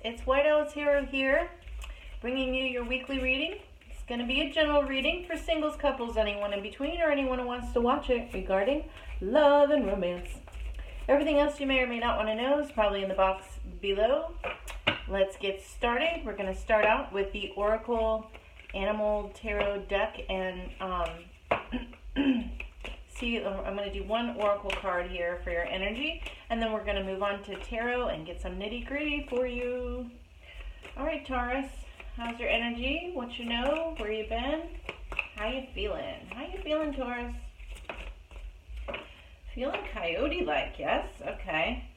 It's WhiteOwl Tarot here, bringing you your weekly reading. It's going to be a general reading for singles, couples, anyone in between, or anyone who wants to watch it regarding love and romance. Everything else you may or may not want to know is probably in the box below. Let's get started. We're going to start out with the Oracle Animal Tarot deck and see, I'm going to do one oracle card here for your energy, and then we're going to move on to tarot and get some nitty gritty for you. All right, Taurus, how's your energy? What you know? Where you been? How you feeling? How you feeling, Taurus? Feeling coyote-like, yes? Okay.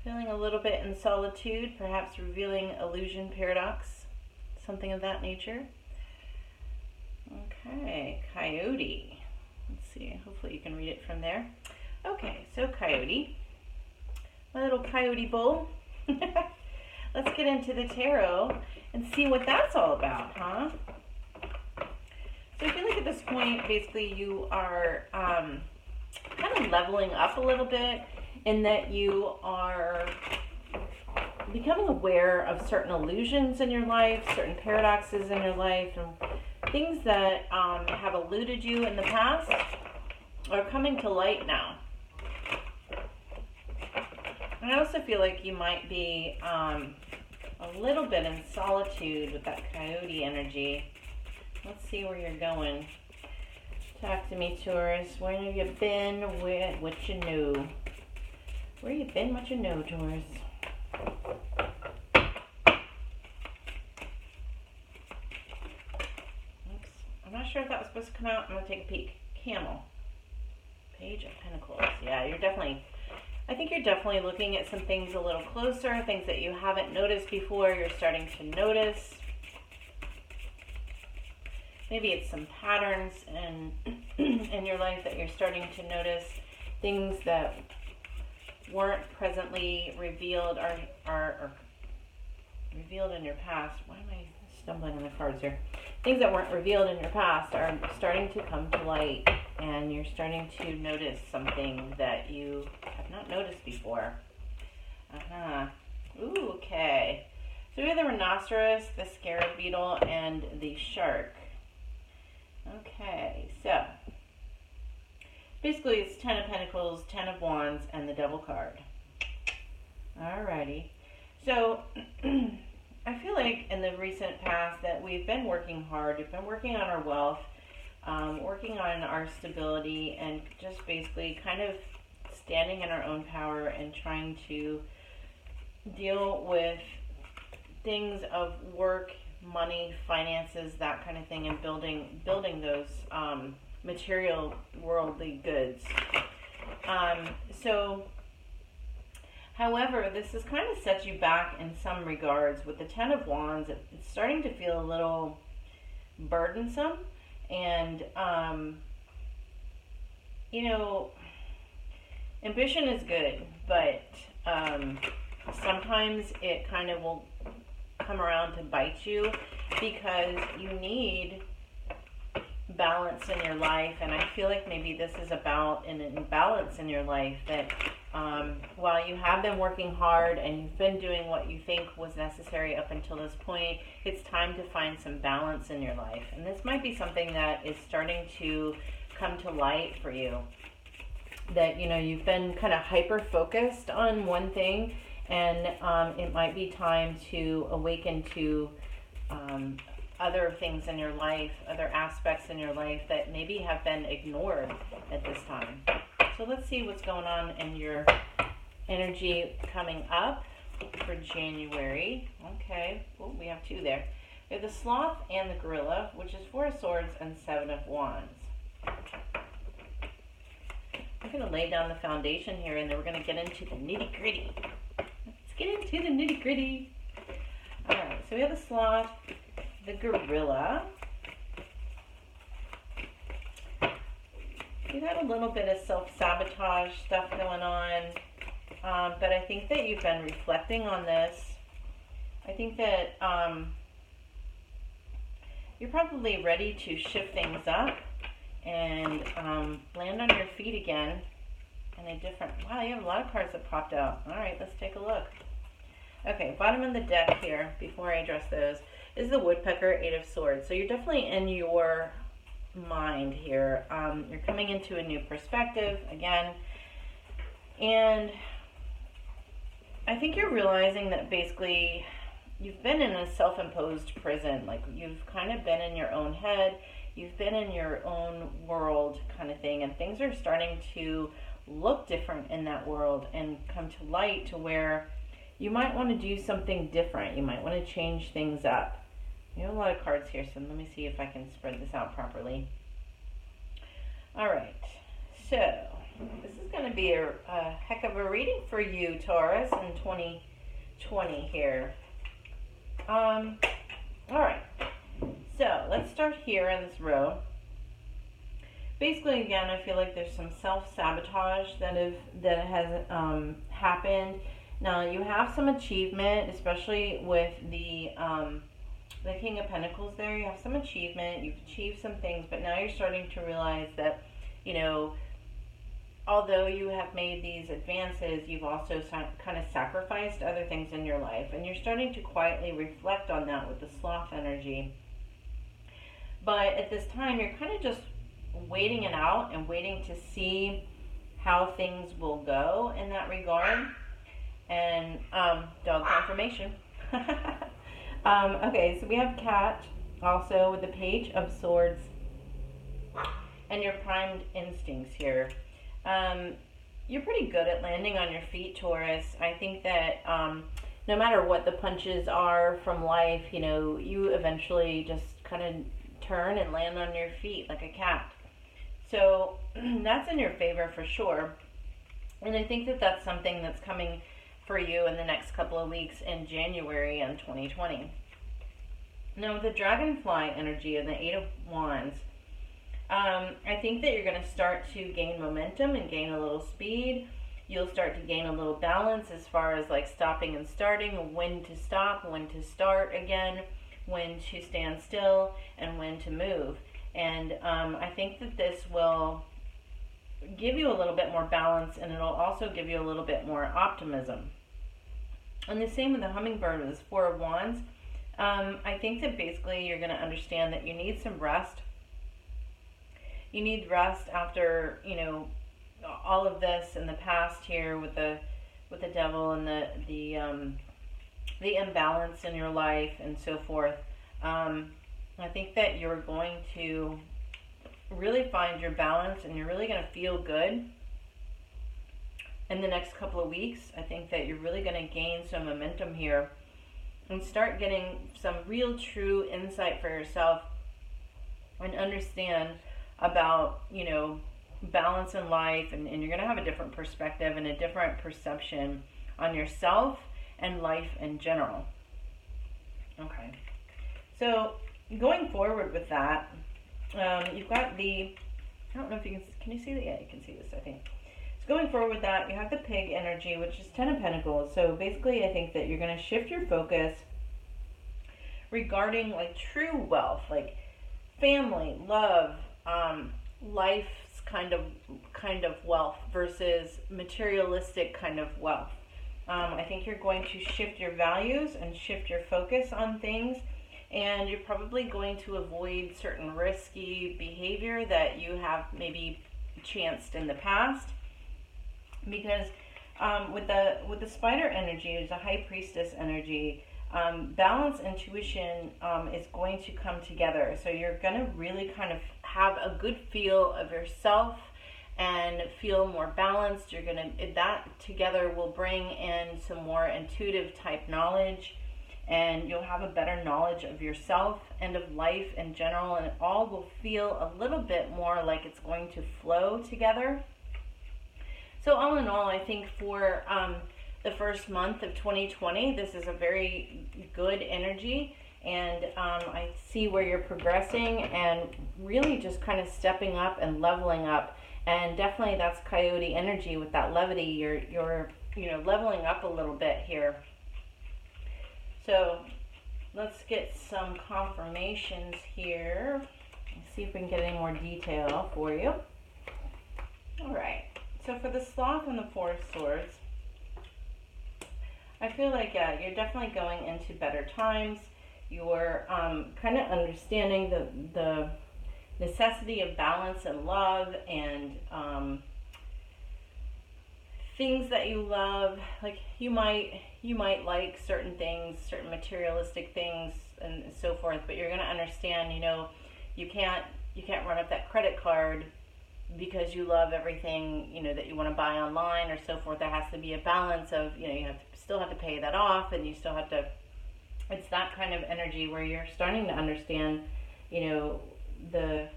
Feeling a little bit in solitude, perhaps revealing illusion, paradox, something of that nature. Okay, coyote. Let's see, hopefully you can read it from there. Okay, so coyote, my little coyote bull. Let's get into the tarot and see what that's all about, huh? So I feel like at this point, basically you are kind of leveling up a little bit in that you are becoming aware of certain illusions in your life, certain paradoxes in your life, and things that have eluded you in the past are coming to light now. And I also feel like you might be a little bit in solitude with that coyote energy. Let's see where you're going. Talk to me, Taurus. Where have you been? What you know? Where you been? What you know, Taurus? I'm not sure if that was supposed to come out. I'm going to take a peek. Camel. Page of Pentacles. Yeah, I think you're definitely looking at some things a little closer, things that you haven't noticed before, you're starting to notice. Maybe it's some patterns in your life that you're starting to notice, things that weren't presently revealed or revealed in your past. Why am I stumbling on the cards here? Things that weren't revealed in your past are starting to come to light, and you're starting to notice something that you have not noticed before. Ooh, okay. So we have the rhinoceros, the scarab beetle, and the shark. Okay, so basically it's 10 of Pentacles, 10 of Wands, and the Devil card. Alrighty. So I feel like in the recent past that we've been working hard. We've been working on our wealth, working on our stability, and just basically kind of standing in our own power and trying to deal with things of work, money, finances, that kind of thing, and building those material worldly goods. However, this has kind of set you back in some regards. With the 10 of Wands, it's starting to feel a little burdensome. And, ambition is good, but sometimes it kind of will come around to bite you because you need balance in your life. And I feel like maybe this is about an imbalance in your life that while you have been working hard and you've been doing what you think was necessary up until this point, it's time to find some balance in your life. And this might be something that is starting to come to light for you. That, you've been kind of hyper-focused on one thing, and it might be time to awaken to other things in your life, other aspects in your life that maybe have been ignored at this time. So let's see what's going on in your energy coming up for January. Okay, well, we have two there. We have the sloth and the gorilla, which is 4 of swords and 7 of wands. I'm going to lay down the foundation here, and then we're going to get into the nitty gritty. Let's get into the nitty gritty. All right, so we have the sloth, the gorilla. You got a little bit of self-sabotage stuff going on, but I think that you've been reflecting on this. I think that you're probably ready to shift things up and land on your feet again in a different... Wow, you have a lot of cards that popped out. All right, let's take a look. Okay, bottom of the deck here, before I address those, is the Woodpecker, Eight of Swords. So you're definitely in your mind here. You're coming into a new perspective, again. And I think you're realizing that basically you've been in a self-imposed prison. Like, you've kind of been in your own head. You've been in your own world kind of thing. And things are starting to look different in that world and come to light to where you might want to do something different. You might want to change things up. You have a lot of cards here, so let me see if I can spread this out properly. All right, so this is going to be a heck of a reading for you, Taurus, in 2020 here. All right, so let's start here in this row. Basically, again, I feel like there's some self-sabotage that has happened. Now, you have some achievement, especially with the King of Pentacles there. You have some achievement. You've achieved some things, but now you're starting to realize that, you know, although you have made these advances, you've also kind of sacrificed other things in your life. And you're starting to quietly reflect on that with the sloth energy. But at this time, you're kind of just waiting it out and waiting to see how things will go in that regard. And dog confirmation. Okay, so we have Cat also with the Page of Swords and your primed instincts here. You're pretty good at landing on your feet, Taurus. I think that no matter what the punches are from life, you know, you eventually just kind of turn and land on your feet like a cat. So that's in your favor for sure. And I think that that's something that's coming for you in the next couple of weeks in January in 2020. Now, the Dragonfly energy and the Eight of Wands, I think that you're going to start to gain momentum and gain a little speed. You'll start to gain a little balance as far as like stopping and starting, when to stop, when to start again, when to stand still, and when to move. And I think that this will give you a little bit more balance, and it'll also give you a little bit more optimism. And the same with the Hummingbird with this Four of Wands. I think that basically you're going to understand that you need some rest. You need rest after, you know, all of this in the past here with the devil and the imbalance in your life and so forth. I think that you're going to really find your balance, and you're really going to feel good in the next couple of weeks. I think that you're really going to gain some momentum here and start getting some real true insight for yourself and understand about, you know, balance in life, and you're going to have a different perspective and a different perception on yourself and life in general. Okay, so going forward with that, you've got the, I don't know if you can you see that? Yeah, you can see this, I think. So going forward with that, you have the Pig energy, which is Ten of Pentacles. So basically, I think that you're going to shift your focus regarding like true wealth, like family, love, life's kind of wealth versus materialistic kind of wealth. I think you're going to shift your values and shift your focus on things. And you're probably going to avoid certain risky behavior that you have maybe chanced in the past. Because with the Spider energy, there's a High Priestess energy. Balance, intuition is going to come together. So you're going to really kind of have a good feel of yourself and feel more balanced. You're going to, that together will bring in some more intuitive type knowledge. And you'll have a better knowledge of yourself and of life in general, and it all will feel a little bit more like it's going to flow together. So all in all, I think for the first month of 2020, this is a very good energy, and I see where you're progressing and really just kind of stepping up and leveling up. And definitely that's Coyote energy with that levity. You're you know, leveling up a little bit here. So let's get some confirmations here. Let's see if we can get any more detail for you. All right. So for the Sloth and the Four of Swords, I feel like, yeah, you're definitely going into better times. You're kind of understanding the necessity of balance and love, and things that you love. Like you might like certain things, certain materialistic things and so forth, but you're going to understand, you can't run up that credit card because you love everything, that you want to buy online or so forth. There has to be a balance of, you still have to pay that off, and you still have to, it's that kind of energy where you're starting to understand, the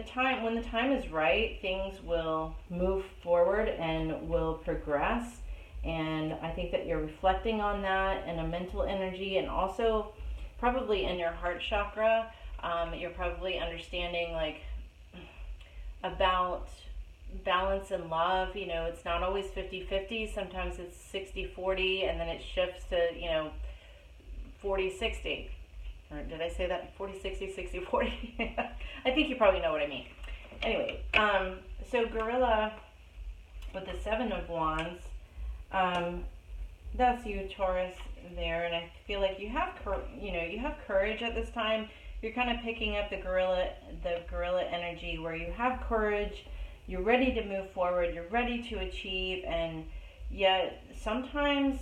time, when the time is right, things will move forward and will progress. And I think that you're reflecting on that in a mental energy, and also probably in your heart chakra. You're probably understanding about balance and love. It's not always 50-50. Sometimes it's 60-40, and then it shifts to 40-60. Or did I say that? 40-60, 60-40? I think you probably know what I mean. Anyway, so Gorilla with the Seven of Wands, that's you, Taurus, there, and I feel like you have courage at this time. You're kind of picking up the gorilla energy, where you have courage, you're ready to move forward, you're ready to achieve, and yet sometimes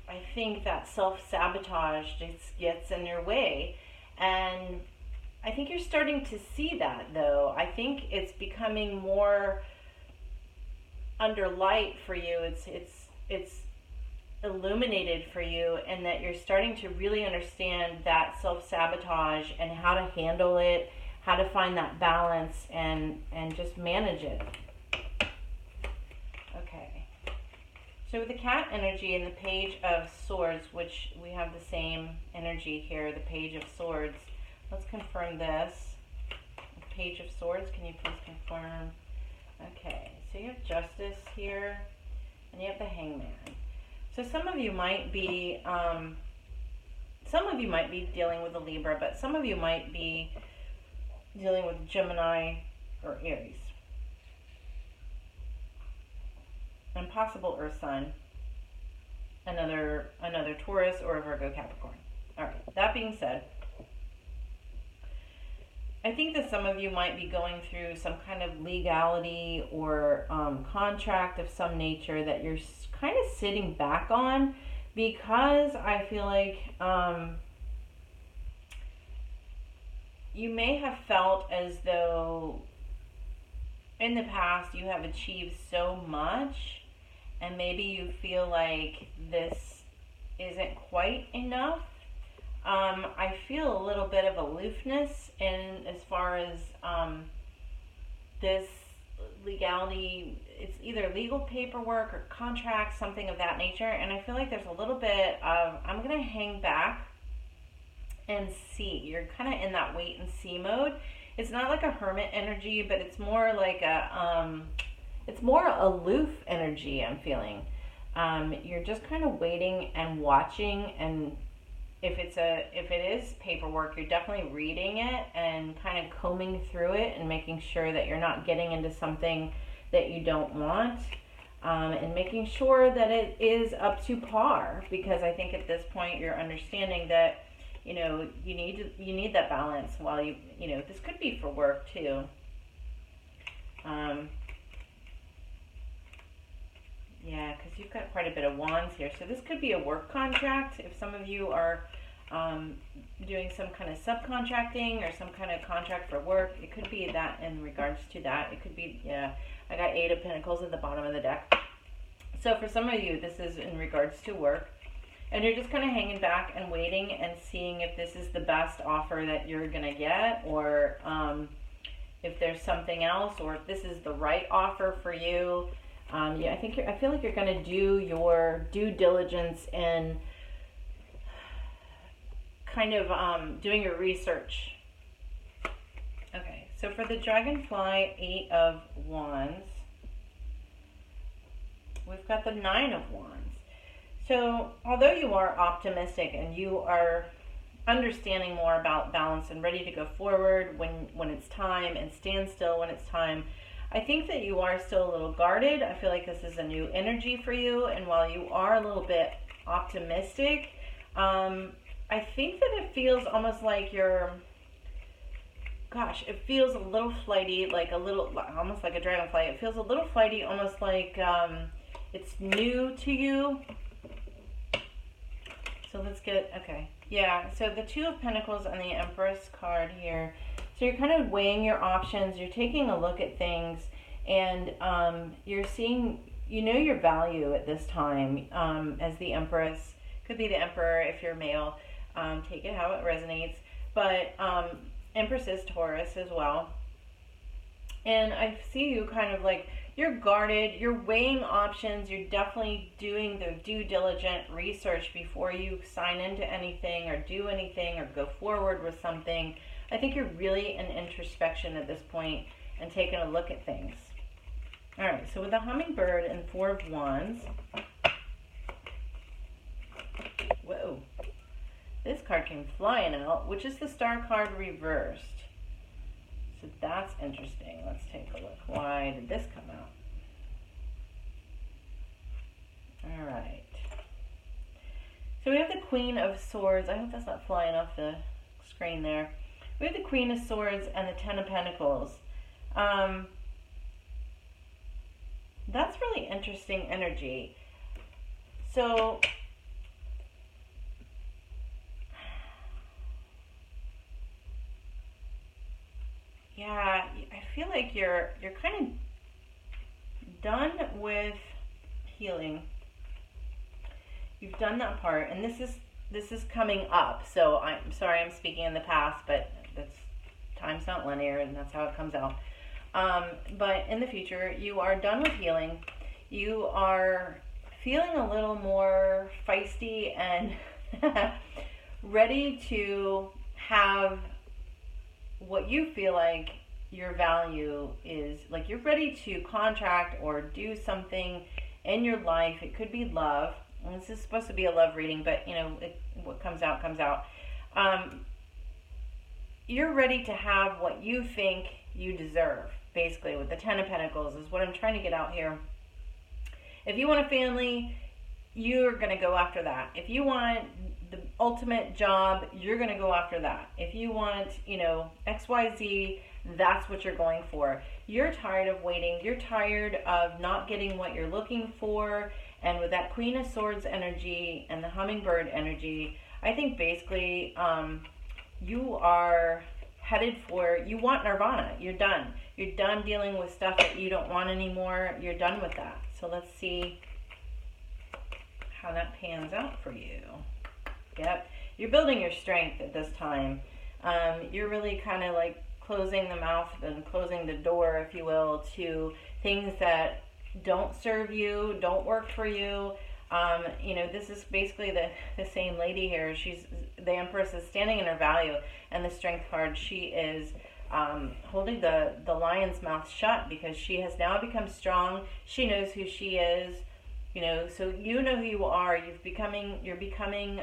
I think that self-sabotage just gets in your way. And I think you're starting to see that, though. I think it's becoming more under light for you. It's illuminated for you, and that you're starting to really understand that self-sabotage and how to handle it, how to find that balance, and just manage it. Okay. So with the cat energy and the Page of Swords, which we have the same energy here, the Page of Swords. Let's confirm this. Page of Swords, can you please confirm? Okay, so you have Justice here, and you have the Hangman. So some of you might be dealing with a Libra, but some of you might be dealing with Gemini or Aries. And possible Earth sign, another Taurus or a Virgo Capricorn. All right, that being said, I think that some of you might be going through some kind of legality or contract of some nature that you're kind of sitting back on, because I feel like you may have felt as though in the past you have achieved so much, and maybe you feel like this isn't quite enough. I feel a little bit of aloofness in as far as this legality. It's either legal paperwork or contracts, something of that nature, and I feel like there's a little bit of, I'm going to hang back and see. You're kind of in that wait and see mode. It's not like a hermit energy, but it's more like it's more aloof energy, I'm feeling. You're just kind of waiting and watching, and if it is paperwork, you're definitely reading it and kind of combing through it and making sure that you're not getting into something that you don't want, and making sure that it is up to par, because I think at this point you're understanding that you need that balance while this could be for work too. Yeah, because you've got quite a bit of wands here. So this could be a work contract. If some of you are doing some kind of subcontracting or some kind of contract for work, it could be that in regards to that. It could be, yeah, I got 8 of Pentacles at the bottom of the deck. So for some of you, this is in regards to work. And you're just kind of hanging back and waiting and seeing if this is the best offer that you're going to get, or if there's something else, or if this is the right offer for you. Yeah, I feel like you're going to do your due diligence and kind of doing your research. Okay, so for the Dragonfly 8 of Wands, we've got the 9 of Wands. So although you are optimistic and you are understanding more about balance and ready to go forward when it's time, and stand still when it's time, I think that you are still a little guarded. I feel like this is a new energy for you. And while you are a little bit optimistic, I think that it feels almost like you're, gosh, it feels a little flighty, like a little, almost like a dragonfly. It feels a little flighty, almost like it's new to you. So let's get, okay. Yeah, so the Two of Pentacles and the Empress card here. So you're kind of weighing your options. You're taking a look at things, and you're seeing, you know, your value at this time as the Empress. Could be the Emperor if you're male. Take it how it resonates. But Empress is Taurus as well. And I see you kind of like, you're guarded, you're weighing options, you're definitely doing the due diligent research before you sign into anything or do anything or go forward with something. I think you're really in introspection at this point and taking a look at things. All right, so with the Hummingbird and Four of Wands, whoa, this card came flying out, which is the Star card reversed. So that's interesting. Let's take a look. Why did this come out? All right. So we have the Queen of Swords. I hope that's not flying off the screen there. We have the Queen of Swords and the Ten of Pentacles. That's really interesting energy. So yeah, I feel like you're kind of done with healing. You've done that part, and this is coming up. So I'm sorry I'm speaking in the past, but that's, time's not linear, and that's how it comes out. But in the future, you are done with healing. You are feeling a little more feisty and ready to have what you feel like your value is. Like, you're ready to contract or do something in your life. It could be love. And this is supposed to be a love reading, but you know, what comes out comes out. You're ready to have what you think you deserve, basically, with the Ten of Pentacles is what I'm trying to get out here. If you want a family, you're going to go after that. If you want the ultimate job, you're going to go after that. If you want, you know, XYZ, that's what you're going for. You're tired of waiting. You're tired of not getting what you're looking for. And with that Queen of Swords energy and the Hummingbird energy, I think basically you are headed for, you want nirvana. You're done. You're done dealing with stuff that you don't want anymore. You're done with that. So let's see how that pans out for you. Yep. You're building your strength at this time. You're really kind of like closing the mouth and closing the door, if you will, to things that don't serve you, don't work for you. You know, this is basically the same lady here. She's, the Empress is standing in her value, and the Strength card, she is holding the lion's mouth shut because she has now become strong. She knows who she is, you know, so you know who you are. You're becoming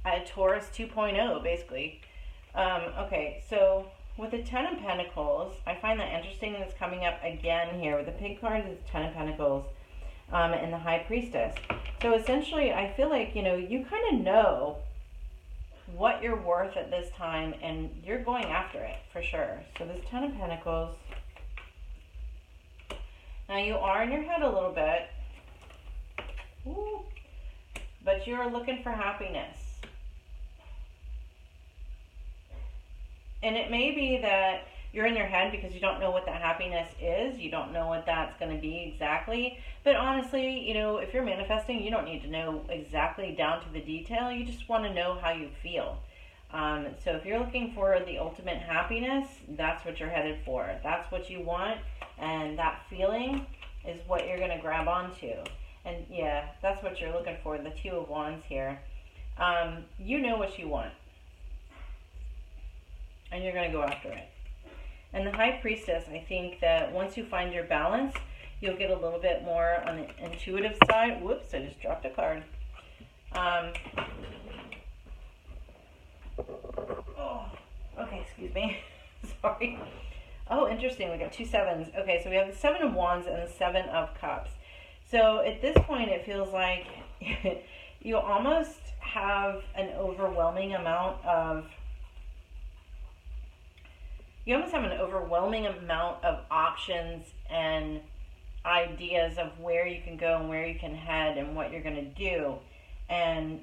a Taurus 2.0, basically. Okay, so with the Ten of Pentacles, I find that interesting, and it's coming up again here. With the pink card is the Ten of Pentacles and the High Priestess. So essentially, I feel like, you know, you kind of know what you're worth at this time, and you're going after it for sure. So this Ten of Pentacles. Now you are in your head a little bit. Ooh, but you're looking for happiness. And it may be that you're in your head because you don't know what that happiness is. You don't know what that's going to be exactly. But honestly, you know, if you're manifesting, you don't need to know exactly down to the detail. You just want to know how you feel. So if you're looking for the ultimate happiness, that's what you're headed for. That's what you want. And that feeling is what you're going to grab onto. And yeah, that's what you're looking for, the Two of Wands here. You know what you want. And you're going to go after it. And the High Priestess, I think that once you find your balance, you'll get a little bit more on the intuitive side. Whoops, I just dropped a card. Oh, okay, excuse me. Sorry. Oh, interesting. We got 2 7s. Okay, so we have the 7 of Wands and the 7 of Cups. So at this point, it feels like you almost have an overwhelming amount of options and ideas of where you can go and where you can head and what you're going to do. And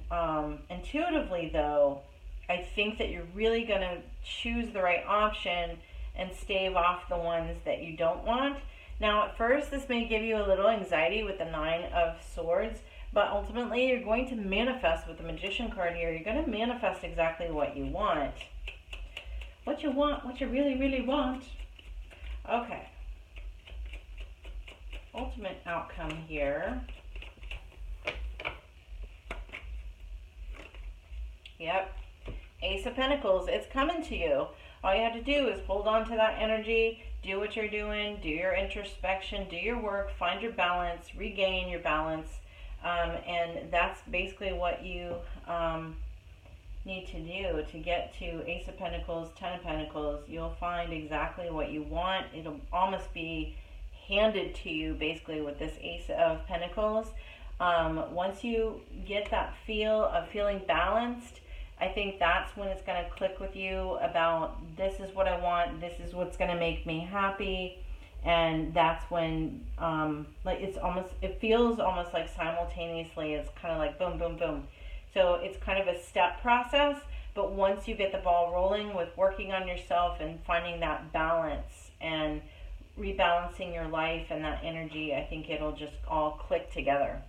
intuitively, though, I think that you're really going to choose the right option and stave off the ones that you don't want. Now, at first, this may give you a little anxiety with the 9 of Swords, but ultimately, you're going to manifest with the Magician card here. You're going to manifest exactly what you want. What you want, what you really, really want. Okay. Ultimate outcome here. Yep. Ace of Pentacles, it's coming to you. All you have to do is hold on to that energy, do what you're doing, do your introspection, do your work, find your balance, regain your balance. And that's basically what you need to do to get to Ace of Pentacles, 10 of Pentacles. You'll find exactly what you want. It'll almost be handed to you basically with this Ace of Pentacles. Once you get that feel of feeling balanced, I think that's when it's going to click with you about this is what I want, this is what's going to make me happy. And that's when like it feels almost like simultaneously, it's kind of like boom, boom, boom. So it's kind of a step process, but once you get the ball rolling with working on yourself and finding that balance and rebalancing your life and that energy, I think it'll just all click together.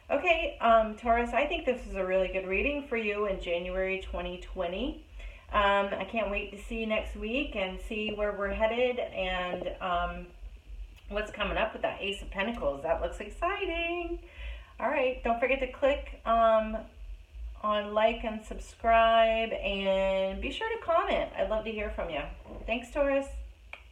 Okay, Taurus, I think this is a really good reading for you in January 2020. I can't wait to see you next week and see where we're headed and what's coming up with that Ace of Pentacles. That looks exciting. All right, don't forget to click on like and subscribe, and be sure to comment. I'd love to hear from you. Thanks, Taurus.